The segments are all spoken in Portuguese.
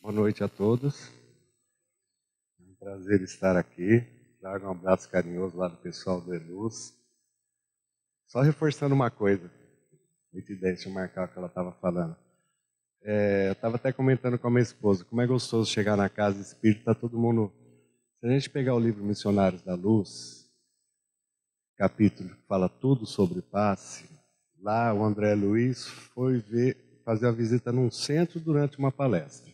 Boa noite a todos. É um prazer estar aqui. Trago um abraço carinhoso lá do pessoal do Eluz. Só reforçando uma coisa. Muita ideia, deixa eu marcar o que ela estava falando. Eu estava até comentando com a minha esposa, como é gostoso chegar na casa espírita, todo mundo... Se a gente pegar o livro Missionários da Luz, capítulo que fala tudo sobre passe, lá o André Luiz foi fazer a visita num centro durante uma palestra.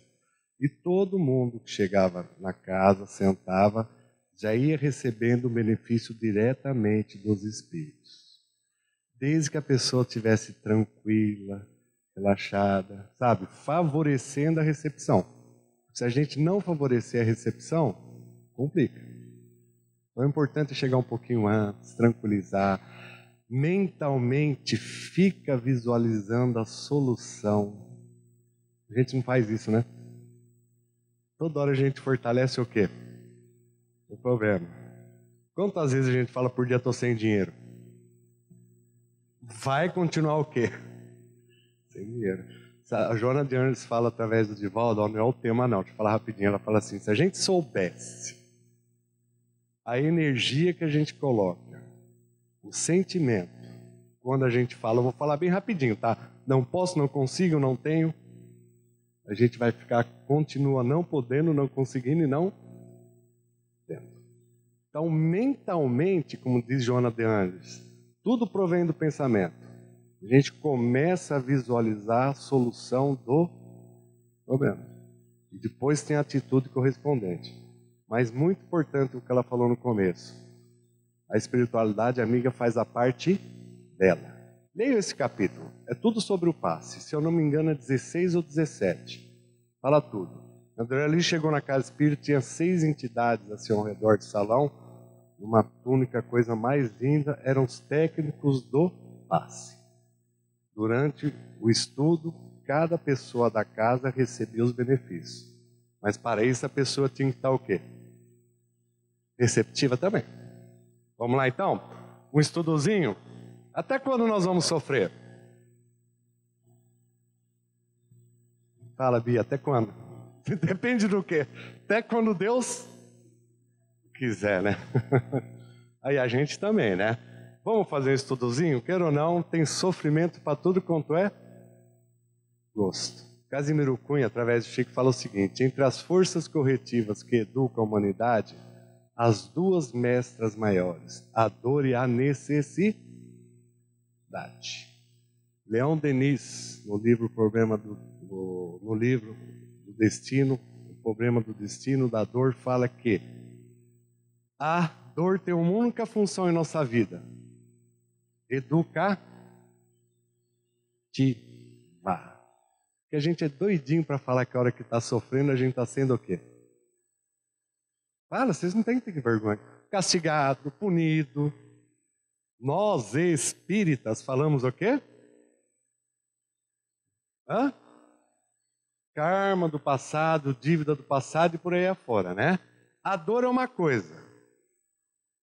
E todo mundo que chegava na casa, sentava, já ia recebendo o benefício diretamente dos espíritos. Desde que a pessoa estivesse tranquila, relaxada, sabe? Favorecendo a recepção. Se a gente não favorecer a recepção, complica. Então é importante chegar um pouquinho antes, tranquilizar. Mentalmente fica visualizando a solução. A gente não faz isso, né? Toda hora a gente fortalece o quê? O problema. Quantas vezes a gente fala por dia, estou sem dinheiro? Vai continuar o quê? Sem dinheiro. A Joana de Anjos fala através do Divaldo, não é o tema não, deixa eu falar rapidinho, ela fala assim, se a gente soubesse a energia que a gente coloca, o sentimento, quando a gente fala, eu vou falar bem rapidinho, tá? Não posso, não consigo, não tenho, a gente vai ficar, continua não podendo, não conseguindo e não tendo. Então, mentalmente, como diz Joana de Anjos, tudo provém do pensamento. A gente começa a visualizar a solução do problema. E depois tem a atitude correspondente. Mas muito importante o que ela falou no começo. A espiritualidade amiga faz a parte dela. Leia esse capítulo. É tudo sobre o passe. Se eu não me engano é 16 ou 17. Fala tudo. André ali chegou na casa espírita, tinha 6 entidades assim ao redor do salão. Uma túnica, coisa mais linda, eram os técnicos do passe. Durante o estudo, cada pessoa da casa recebia os benefícios. Mas para isso a pessoa tinha que estar o quê? Receptiva também. Vamos lá então? Um estudozinho? Até quando nós vamos sofrer? Fala, Bia, até quando? Depende do quê? Até quando Deus quiser, né? Aí a gente também, né? Vamos fazer um estudozinho? Queira ou não, tem sofrimento para tudo quanto é gosto. Casimiro Cunha, através do Chico, fala o seguinte: entre as forças corretivas que educam a humanidade, as duas mestras maiores, a dor e a necessidade. Leon Denis, no livro no livro do Destino, o problema do destino, da dor, fala que a dor tem uma única função em nossa vida: educativa. Porque a gente é doidinho para falar que a hora que está sofrendo a gente está sendo o quê? Fala, vocês não têm que ter vergonha. Castigado, punido. Nós espíritas falamos o quê? Hã? Karma do passado, dívida do passado e por aí afora, né? A dor é uma coisa.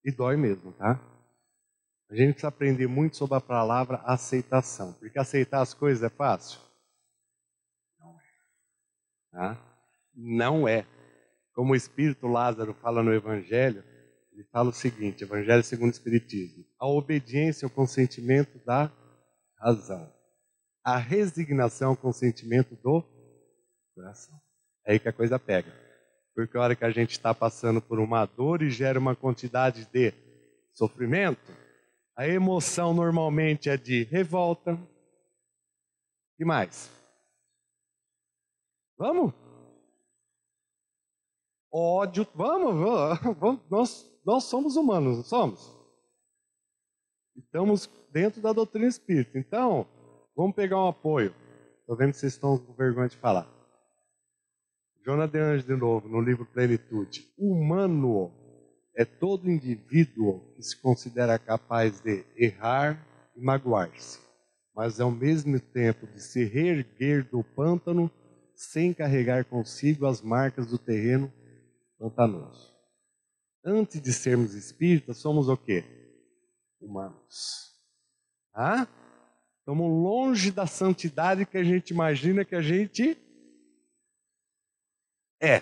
E dói mesmo, tá? A gente precisa aprender muito sobre a palavra aceitação. Porque aceitar as coisas é fácil? Não é. Tá? Não é. Como o Espírito Lázaro fala no Evangelho, ele fala o seguinte, Evangelho segundo o Espiritismo: a obediência é o consentimento da razão. A resignação é o consentimento do coração. É aí que a coisa pega. Porque a hora que a gente está passando por uma dor e gera uma quantidade de sofrimento, a emoção normalmente é de revolta. E mais? Vamos? Ódio, nós somos humanos, não somos? Estamos dentro da doutrina espírita. Então, vamos pegar um apoio. Estou vendo que vocês estão com vergonha de falar. Joana de Anjos, de novo, no livro Plenitude. Humano é todo indivíduo que se considera capaz de errar e magoar-se, mas ao mesmo tempo de se reerguer do pântano sem carregar consigo as marcas do terreno pantanoso. Antes de sermos espíritas, somos o quê? Humanos. Ah? Estamos longe da santidade que a gente imagina que a gente É.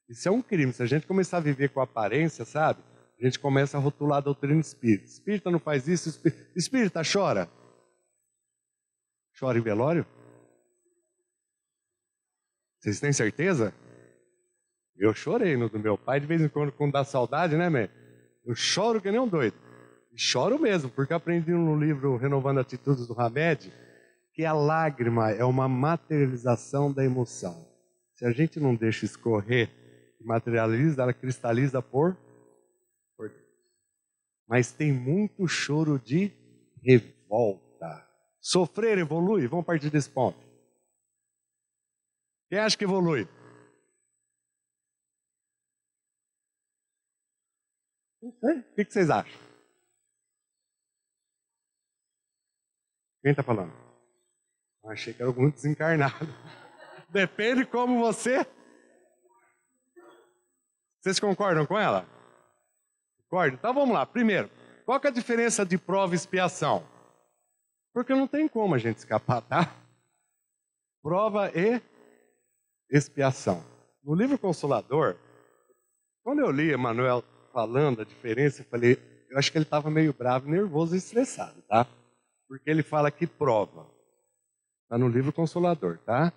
Isso é um crime. Se a gente começar a viver com aparência, sabe? A gente começa a rotular a doutrina espírita. Espírita não faz isso, espírita chora. Chora em velório? Vocês têm certeza? Eu chorei no do meu pai, de vez em quando dá saudade, né, mãe? Eu choro que nem um doido. E choro mesmo, porque aprendi no livro Renovando Atitudes do Hamed que a lágrima é uma materialização da emoção. Se a gente não deixa escorrer e materializa, ela cristaliza por dentro. Mas tem muito choro de revolta. Sofrer evolui? Vamos partir desse ponto. Quem acha que evolui? Não sei. O que vocês acham? Quem está falando? Achei que era algum desencarnado. Depende como você... Vocês concordam com ela? Concordam? Então vamos lá. Primeiro, qual que é a diferença de prova e expiação? Porque não tem como a gente escapar, tá? Prova e expiação. No livro Consolador, quando eu li Emmanuel falando a diferença, eu acho que ele estava meio bravo, nervoso e estressado, tá? Porque ele fala que prova. Está no livro Consolador, tá?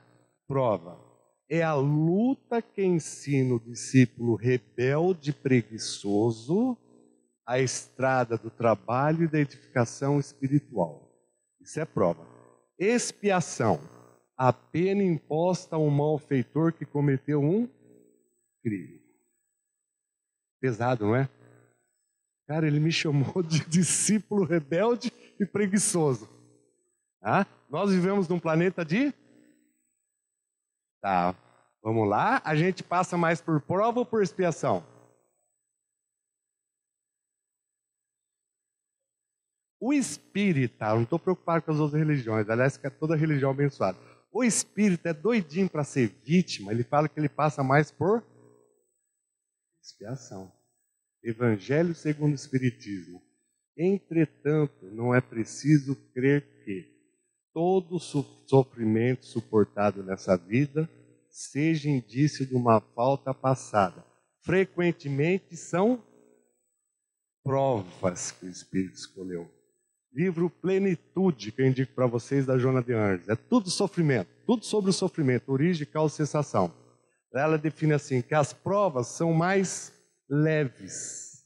Prova é a luta que ensina o discípulo rebelde e preguiçoso a estrada do trabalho e da edificação espiritual. Isso é prova. Expiação, a pena imposta a um malfeitor que cometeu um crime. Pesado, não é? Cara, ele me chamou de discípulo rebelde e preguiçoso. Tá? Nós vivemos num planeta de... Tá, vamos lá. A gente passa mais por prova ou por expiação? O espírita, não estou preocupado com as outras religiões, aliás, que é toda religião abençoada. O espírita é doidinho para ser vítima, ele fala que ele passa mais por expiação. Evangelho segundo o Espiritismo. Entretanto, não é preciso crer que todo sofrimento suportado nessa vida seja indício de uma falta passada. Frequentemente são provas que o Espírito escolheu. Livro Plenitude, que eu indico para vocês, da Joana de Anjos. É tudo sofrimento, tudo sobre o sofrimento, origem, causa e sensação. Ela define assim, que as provas são mais leves.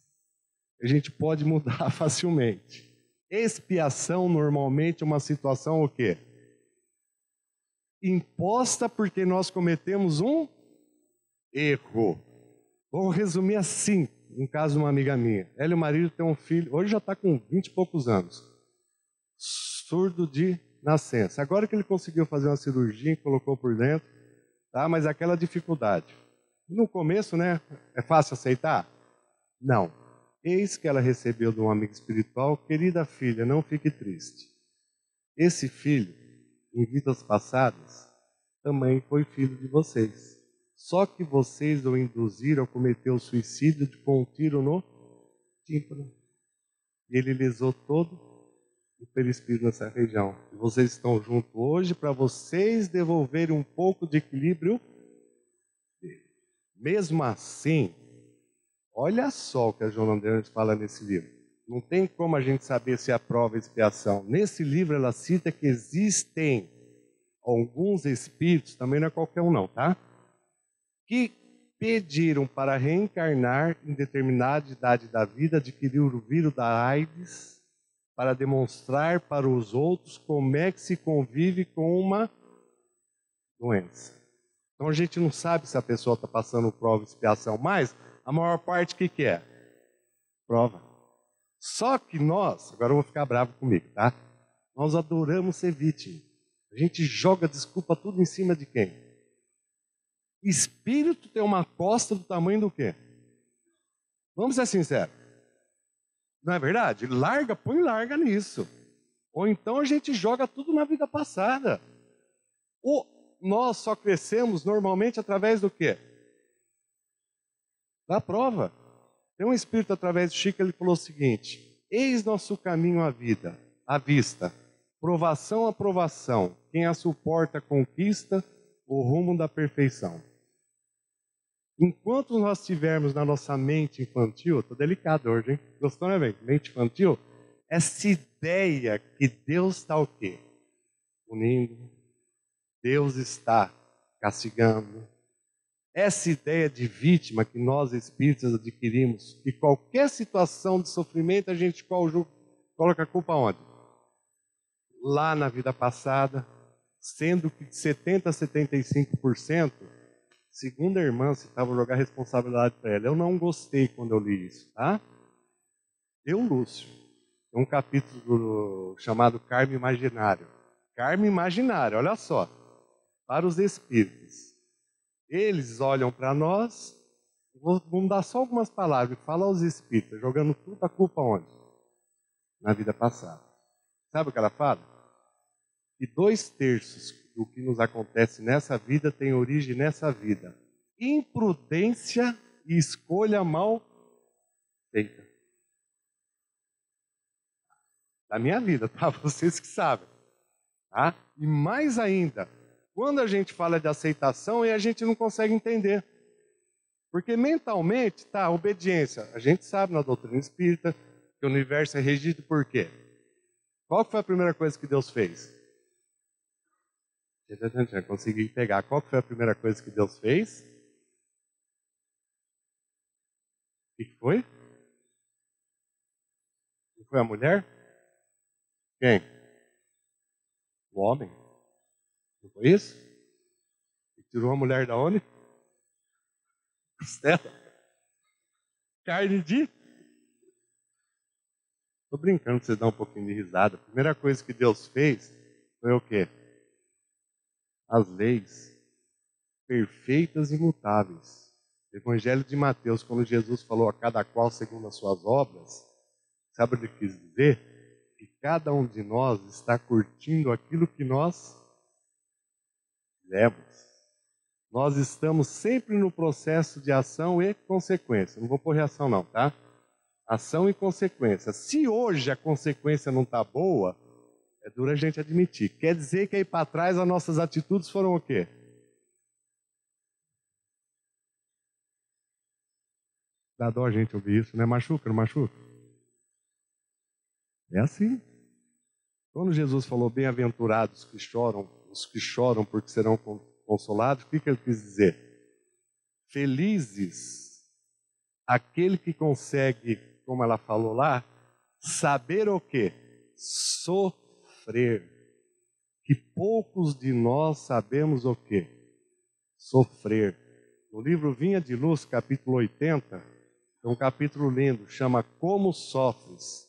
A gente pode mudar facilmente. Expiação, normalmente, é uma situação o quê? Imposta porque nós cometemos um erro. Vou resumir assim, um caso de uma amiga minha. Ela e o marido têm um filho, hoje já está com 20 e poucos anos. Surdo de nascença. Agora que ele conseguiu fazer uma cirurgia e colocou por dentro, tá? Mas aquela dificuldade. No começo, né? É fácil aceitar? Não. Eis que ela recebeu de um amigo espiritual: querida filha, não fique triste. Esse filho, em vidas passadas, também foi filho de vocês. Só que vocês o induziram a cometer o suicídio com um tiro no tímpano. E ele lisou todo o perispírito nessa região. E vocês estão juntos hoje para vocês devolverem um pouco de equilíbrio dele. Mesmo assim, olha só o que a Joana de Anjos fala nesse livro. Não tem como a gente saber se é prova ou expiação. Nesse livro ela cita que existem alguns espíritos, também não é qualquer um não, tá? Que pediram para reencarnar em determinada idade da vida, adquirir o vírus da AIDS, para demonstrar para os outros como é que se convive com uma doença. Então a gente não sabe se a pessoa está passando prova ou expiação, mas a maior parte o que é? Prova. Só que nós, agora eu vou ficar bravo comigo, tá? Nós adoramos ser vítima. A gente joga desculpa tudo em cima de quem? Espírito tem uma costa do tamanho do quê? Vamos ser sinceros. Não é verdade? Põe larga nisso. Ou então a gente joga tudo na vida passada. Nós só crescemos normalmente através do quê? Da prova. Tem um espírito através do Chico, ele falou o seguinte: eis nosso caminho à vida, à vista. Provação a provação. Quem a suporta conquista o rumo da perfeição. Enquanto nós estivermos na nossa mente infantil, estou delicado hoje, hein? Gostou, né, velho? Mente infantil, essa ideia que Deus está o quê? Unindo, Deus está castigando. Essa ideia de vítima que nós espíritas adquirimos, que qualquer situação de sofrimento a gente coloca a culpa onde? Lá na vida passada, sendo que de 70% a 75%, segundo a irmã, se estava jogar a responsabilidade para ela. Eu não gostei quando eu li isso, tá? Eu, Lúcio, tem um capítulo chamado Karma Imaginário. Karma Imaginário, olha só, para os espíritos. Eles olham para nós, vamos dar só algumas palavras, fala aos espíritos, jogando tudo a culpa onde? Na vida passada. Sabe o que ela fala? Que 2/3 do que nos acontece nessa vida tem origem nessa vida. Imprudência e escolha mal feita. Da minha vida, tá? Vocês que sabem. Tá? E mais ainda, quando a gente fala de aceitação, a gente não consegue entender. Porque mentalmente, tá, obediência. A gente sabe na doutrina espírita que o universo é regido por quê? Qual foi a primeira coisa que Deus fez? Já consegui pegar. Qual foi a primeira coisa que Deus fez? O que foi? Não foi a mulher? Quem? O homem. Não foi isso? E tirou a mulher da onde? Costela. Carne de? Estou brincando, vocês dão um pouquinho de risada. A primeira coisa que Deus fez foi o quê? As leis perfeitas e imutáveis. Evangelho de Mateus, quando Jesus falou a cada qual segundo as suas obras, sabe o que ele quis dizer? Que cada um de nós está curtindo aquilo que nós fizemos. Nós estamos sempre no processo de ação e consequência. Não vou pôr reação não, tá? Ação e consequência. Se hoje a consequência não está boa, é duro a gente admitir. Quer dizer que aí para trás as nossas atitudes foram o quê? Dá dó a gente ouvir isso, né? Machuca, não machuca? É assim. Quando Jesus falou, bem-aventurados que choram, os que choram porque serão consolados, o que ele quis dizer? Felizes aquele que consegue, como ela falou lá, saber o quê? Sofrer. Que poucos de nós sabemos o quê? Sofrer. No livro Vinha de Luz, capítulo 80, é um capítulo lindo, chama Como Sofres.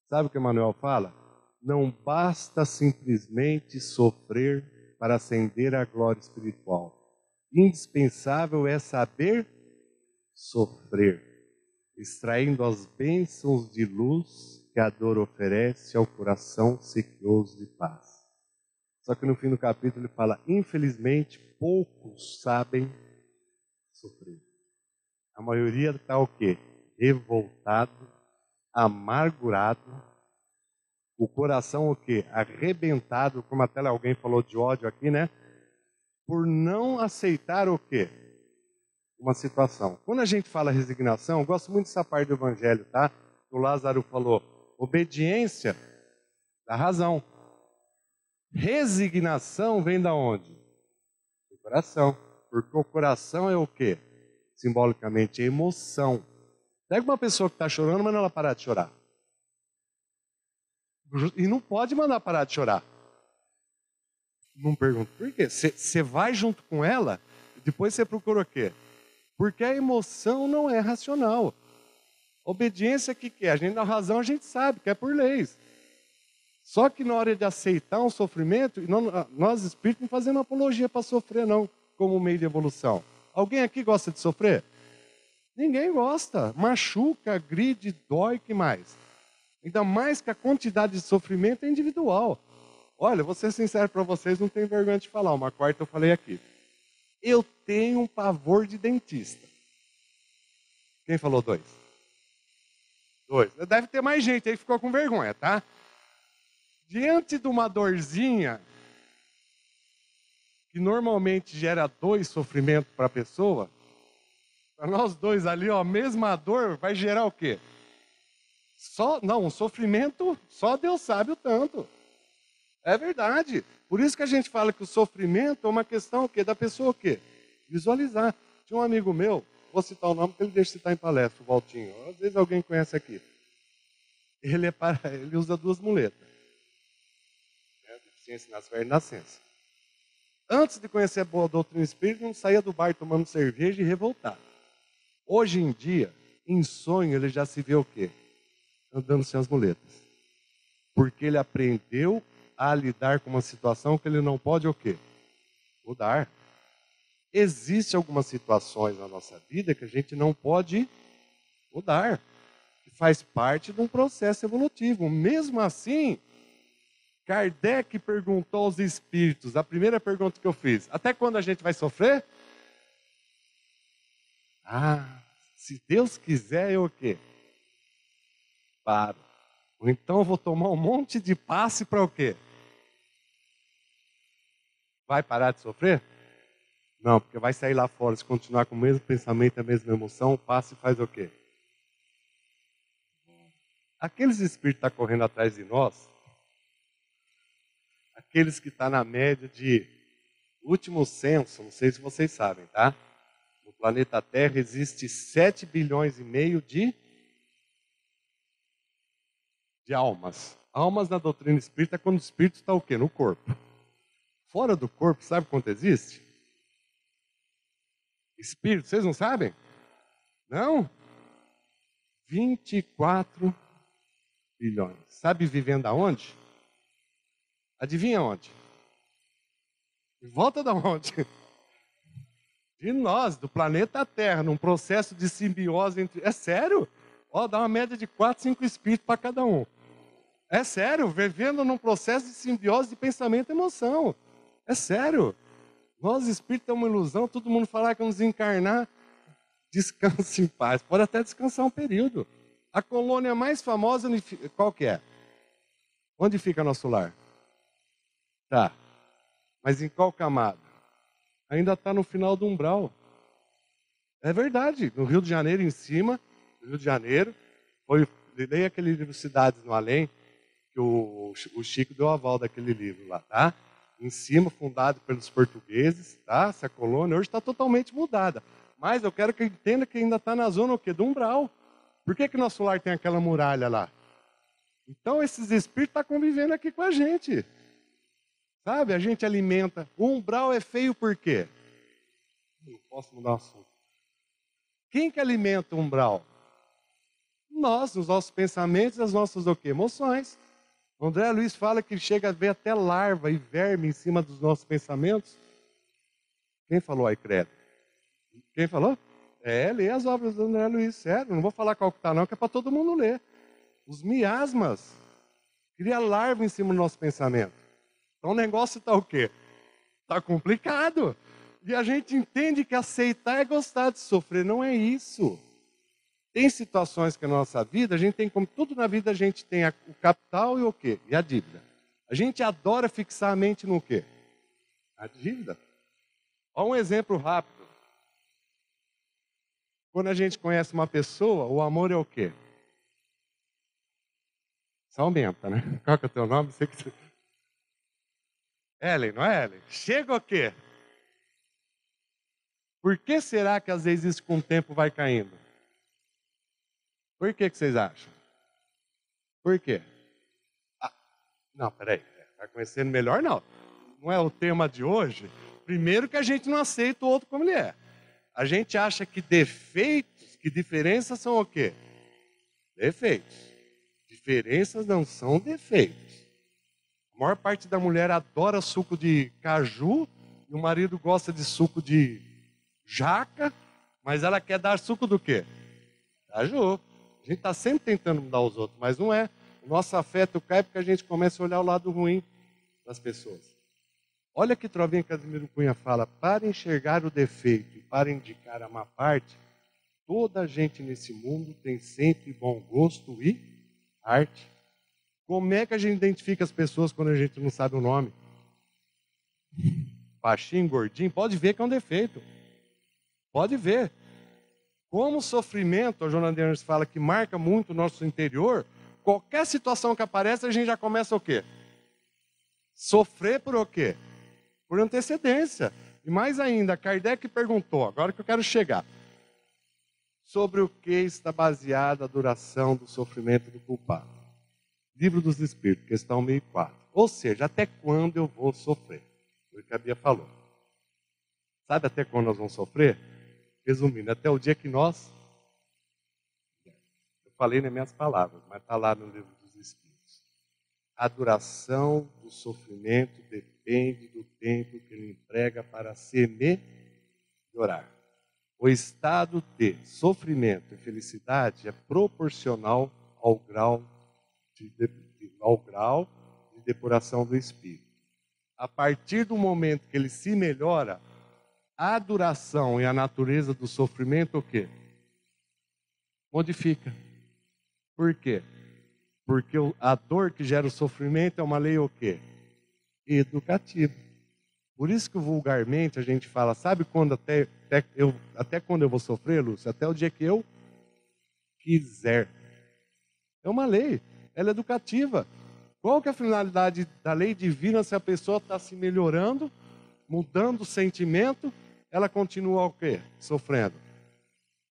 Sabe o que Emmanuel fala? Não basta simplesmente sofrer para ascender à glória espiritual. Indispensável é saber sofrer, extraindo as bênçãos de luz que a dor oferece ao coração sequioso de paz. Só que no fim do capítulo ele fala, infelizmente, poucos sabem sofrer. A maioria está o quê? Revoltado, amargurado, o coração o quê? Arrebentado, como até alguém falou de ódio aqui, né? Por não aceitar o quê? Uma situação. Quando a gente fala resignação, eu gosto muito dessa parte do Evangelho, tá? O Lázaro falou, obediência da razão. Resignação vem da onde? Do coração. Porque o coração é o quê? Simbolicamente, é emoção. Pega uma pessoa que está chorando, manda ela parar de chorar. E não pode mandar parar de chorar. Não pergunto por quê. Você vai junto com ela, depois você procura o quê? Porque a emoção não é racional. Obediência, o que é? A gente dá razão, a gente sabe que é por leis. Só que na hora de aceitar um sofrimento, nós espíritos não fazemos apologia para sofrer não, como meio de evolução. Alguém aqui gosta de sofrer? Ninguém gosta. Machuca, agride, dói, que mais? Ainda mais que a quantidade de sofrimento é individual. Olha, vou ser sincero para vocês, não tenho vergonha de falar. Uma quarta eu falei aqui. Eu tenho um pavor de dentista. Quem falou 2? 2. Deve ter mais gente aí que ficou com vergonha, tá? Diante de uma dorzinha, que normalmente gera 2 sofrimentos para a pessoa, Para nós dois ali, ó, a mesma dor vai gerar o quê? Um sofrimento, só Deus sabe o tanto. É verdade. Por isso que a gente fala que o sofrimento é uma questão o quê? Da pessoa o quê? Visualizar. Tinha um amigo meu, vou citar o nome porque ele deixa citar em palestra, o Valtinho. Às vezes alguém conhece aqui. Ele usa 2 muletas. Deficiência nas pernas e nascença. Antes de conhecer a boa doutrina espírita, não saía do bar tomando cerveja e revoltado. Hoje em dia, em sonho, ele já se vê o quê? Andando sem as muletas. Porque ele aprendeu a lidar com uma situação que ele não pode o quê? Mudar. Existem algumas situações na nossa vida que a gente não pode mudar. Que faz parte de um processo evolutivo. Mesmo assim, Kardec perguntou aos espíritos, a primeira pergunta que eu fiz, até quando a gente vai sofrer? Se Deus quiser, eu o quê? Paro. Ou então eu vou tomar um monte de passe para o quê? Vai parar de sofrer? Não, porque vai sair lá fora, se continuar com o mesmo pensamento, a mesma emoção, o passe faz o quê? Aqueles espíritos que estão correndo atrás de nós, aqueles que estão na média de último censo, não sei se vocês sabem, tá? No planeta Terra existe 7 bilhões e meio de almas. Almas na doutrina espírita é quando o espírito está o quê? No corpo. Fora do corpo, sabe quanto existe? Espírito, vocês não sabem? Não? 24 bilhões. Sabe vivendo aonde? Adivinha onde? Em volta da onde? De nós, do planeta Terra, num processo de simbiose entre... É sério? Ó, dá uma média de 4, 5 espíritos para cada um. É sério, vivendo num processo de simbiose de pensamento e emoção. É sério. Nós espíritos é uma ilusão, todo mundo falar que vamos desencarnar, descanse em paz. Pode até descansar um período. A colônia mais famosa, qual que é? Onde fica nosso lar? Tá. Mas em qual camada? Ainda está no final do umbral. É verdade. No Rio de Janeiro, em cima, no Rio de Janeiro, leia aquele livro Cidades no Além, que o Chico deu aval daquele livro lá, tá? Em cima, fundado pelos portugueses, tá? Essa colônia hoje está totalmente mudada. Mas eu quero que entenda que ainda está na zona o quê? Do umbral. Por que nosso lar tem aquela muralha lá? Então esses espíritos estão convivendo aqui com a gente. Sabe? A gente alimenta. O umbral é feio por quê? Não posso mudar o assunto. Quem que alimenta o umbral? Nós, os nossos pensamentos, as nossas o quê? Emoções. O André Luiz fala que chega a ver até larva e verme em cima dos nossos pensamentos. Quem falou aí, credo? Quem falou? Lê as obras do André Luiz, sério. Não vou falar qual que está não, que é para todo mundo ler. Os miasmas. Cria larva em cima do nosso pensamento. Então o negócio está o quê? Está complicado. E a gente entende que aceitar é gostar de sofrer. Não é isso. Tem situações que na nossa vida, a gente tem, como tudo na vida, a gente tem o capital e o quê? E a dívida. A gente adora fixar a mente no quê? A dívida. Olha um exemplo rápido. Quando a gente conhece uma pessoa, o amor é o quê? Só aumenta, né? Qual que é o teu nome? Sei que... Ellen, não é Ellen? Chega o quê? Por que será que às vezes isso com o tempo vai caindo? Por que vocês acham? Por quê? Não, peraí. Está conhecendo melhor? Não. Não é o tema de hoje? Primeiro que a gente não aceita o outro como ele é. A gente acha que defeitos, que diferenças são o quê? Defeitos. Diferenças não são defeitos. A maior parte da mulher adora suco de caju e o marido gosta de suco de jaca, mas ela quer dar suco do quê? Caju. A gente está sempre tentando mudar os outros, mas não é. O nosso afeto cai porque a gente começa a olhar o lado ruim das pessoas. Olha que Trovinha Casimiro Cunha fala, para enxergar o defeito e para indicar a má parte, toda a gente nesse mundo tem sempre bom gosto e arte. Como é que a gente identifica as pessoas quando a gente não sabe o nome? Baixinho, gordinho, pode ver que é um defeito. Pode ver. Como o sofrimento, a Joana de Anjos fala que marca muito o nosso interior, qualquer situação que aparece, a gente já começa o quê? Sofrer por o quê? Por antecedência. E mais ainda, Kardec perguntou, agora que eu quero chegar, sobre o que está baseada a duração do sofrimento do culpado. Livro dos Espíritos, questão 1004. Ou seja, até quando eu vou sofrer? Foi o que a Bia falou. Sabe até quando nós vamos sofrer? Resumindo, até o dia que nós... Eu falei nas minhas palavras, mas está lá no Livro dos Espíritos. A duração do sofrimento depende do tempo que ele emprega para se melhorar. O estado de sofrimento e felicidade é proporcional ao grau de depuração do espírito. A partir do momento que ele se melhora, a duração e a natureza do sofrimento o quê? Modifica. Por quê? Porque a dor que gera o sofrimento é uma lei o quê? Educativa. Por isso que vulgarmente a gente fala, sabe quando até quando eu vou sofrer, Lúcia? Até o dia que eu quiser. É uma lei, ela é educativa. Qual que é a finalidade da lei divina se a pessoa está se melhorando, mudando o sentimento, ela continua o quê? Sofrendo.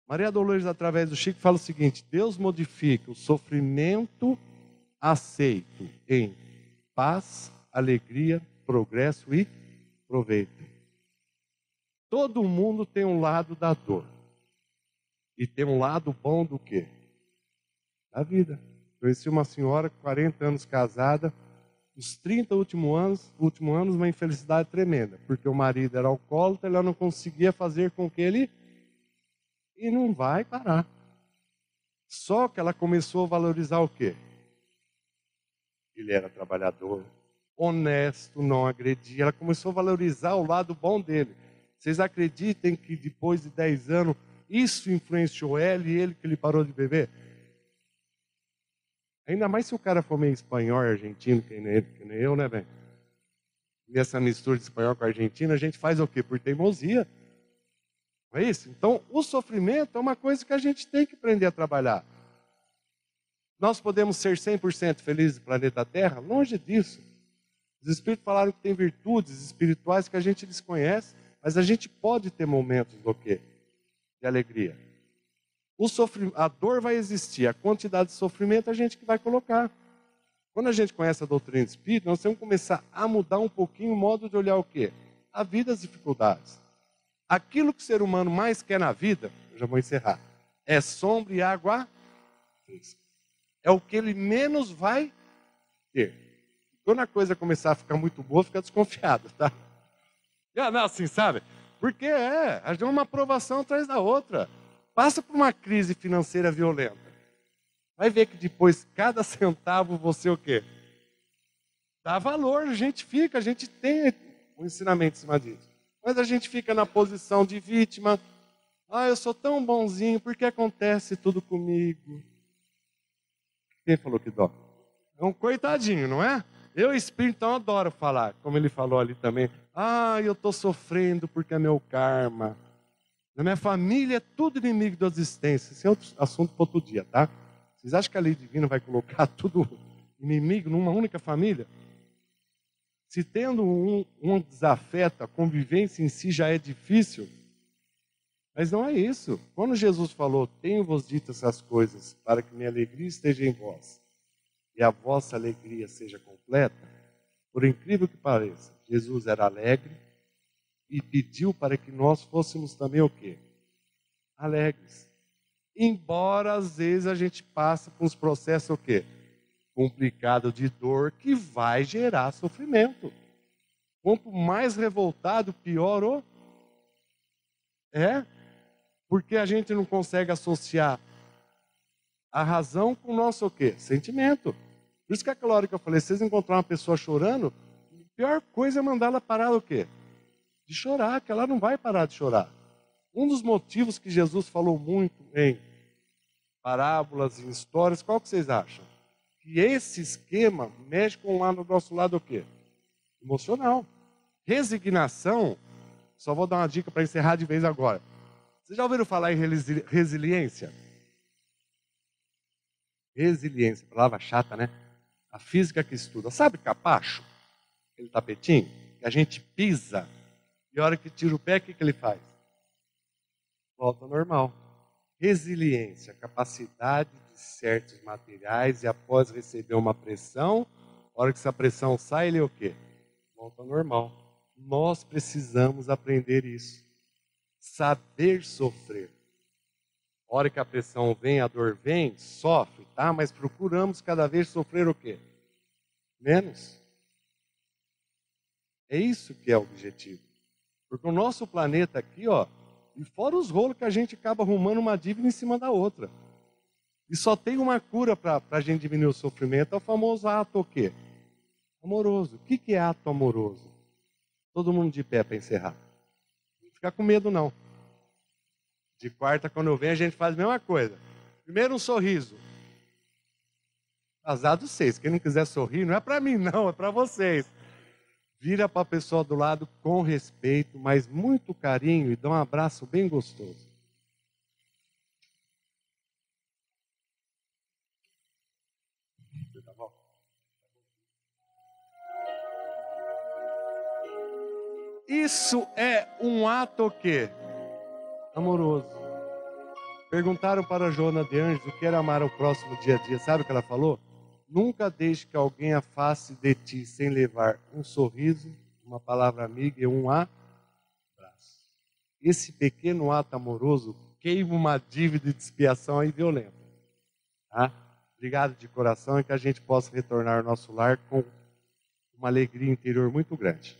Maria Dolores, através do Chico, fala o seguinte: Deus modifica o sofrimento aceito em paz, alegria, progresso e proveito. Todo mundo tem um lado da dor. E tem um lado bom do quê? Da vida. Conheci uma senhora, 40 anos casada, os 30 últimos anos, uma infelicidade tremenda, porque o marido era alcoólatra, ela não conseguia fazer com que ele... E não vai parar. Só que ela começou a valorizar o quê? Ele era trabalhador, honesto, não agredia. Ela começou a valorizar o lado bom dele. Vocês acreditem que depois de 10 anos, isso influenciou ela e ele que ele parou de beber? Ainda mais se o cara for meio espanhol e argentino, que nem eu, né, velho? E essa mistura de espanhol com argentino, a gente faz o quê? Por teimosia. Não é isso? Então, o sofrimento é uma coisa que a gente tem que aprender a trabalhar. Nós podemos ser 100% felizes no planeta Terra? Longe disso. Os Espíritos falaram que tem virtudes espirituais que a gente desconhece, mas a gente pode ter momentos do quê? De alegria. A dor vai existir, a quantidade de sofrimento a gente que vai colocar. Quando a gente conhece a doutrina espírita, nós temos que começar a mudar um pouquinho o modo de olhar o quê? A vida, as dificuldades. Aquilo que o ser humano mais quer na vida, eu já vou encerrar, é sombra e água fresca. É o que ele menos vai ter. Quando a coisa começar a ficar muito boa, fica desconfiado, tá? Não, assim, sabe? Porque é uma aprovação atrás da outra. Passa por uma crise financeira violenta. Vai ver que depois, cada centavo, você o quê? Dá valor, a gente tem um ensinamento em cima disso. Mas a gente fica na posição de vítima. Eu sou tão bonzinho, por que acontece tudo comigo? Quem falou que dó? É um coitadinho, não é? Eu, espírito, então adoro falar, como ele falou ali também. Eu estou sofrendo porque é meu karma. Na minha família é tudo inimigo da existência. Esse é outro assunto para outro dia, tá? Vocês acham que a lei divina vai colocar tudo inimigo numa única família? Se tendo um desafeto, a convivência em si já é difícil, mas não é isso. Quando Jesus falou, tenho-vos dito essas coisas, para que minha alegria esteja em vós, e a vossa alegria seja completa, por incrível que pareça, Jesus era alegre e pediu para que nós fôssemos também o quê? Alegres. Embora às vezes a gente passe por uns processos o quê? Complicado de dor que vai gerar sofrimento. Quanto mais revoltado, pior porque a gente não consegue associar a razão com o nosso o quê? Sentimento. Por isso que aquela hora que eu falei, se vocês encontrar uma pessoa chorando, a pior coisa é mandar ela parar o quê? De chorar, que ela não vai parar de chorar. Um dos motivos que Jesus falou muito em parábolas e histórias, qual que vocês acham? Que esse esquema mexe com lá no nosso lado o quê? Emocional. Resignação, só vou dar uma dica para encerrar de vez agora. Vocês já ouviram falar em resiliência? Resiliência, palavra chata, né? A física que estuda. Sabe capacho? Aquele tapetinho que a gente pisa e a hora que tira o pé, o que ele faz? Volta ao normal. Resiliência, capacidade de certos materiais e após receber uma pressão, a hora que essa pressão sai, ele é o quê? Volta ao normal. Nós precisamos aprender isso. Saber sofrer. A hora que a pressão vem, a dor vem, sofre, tá? Mas procuramos cada vez sofrer o quê? Menos. É isso que é o objetivo. Porque o nosso planeta aqui, ó, e fora os rolos que a gente acaba arrumando uma dívida em cima da outra. E só tem uma cura para a gente diminuir o sofrimento, é o famoso ato o quê? Amoroso. O que é ato amoroso? Todo mundo de pé para encerrar. Não fica com medo, não. De quarta, quando eu venho, a gente faz a mesma coisa. Primeiro um sorriso. Azar dos seis. Quem não quiser sorrir, não é para mim, não, é para vocês. Vira para a pessoa do lado com respeito, mas muito carinho e dá um abraço bem gostoso. Tá bom? Isso é um ato o quê? Amoroso. Perguntaram para Joana de Anjos o que era amar ao próximo dia a dia. Sabe o que ela falou? Nunca deixe que alguém afaste de ti sem levar um sorriso, uma palavra amiga e um abraço. Esse pequeno ato amoroso queima uma dívida de expiação aí violenta. Tá? Obrigado de coração e que a gente possa retornar ao nosso lar com uma alegria interior muito grande.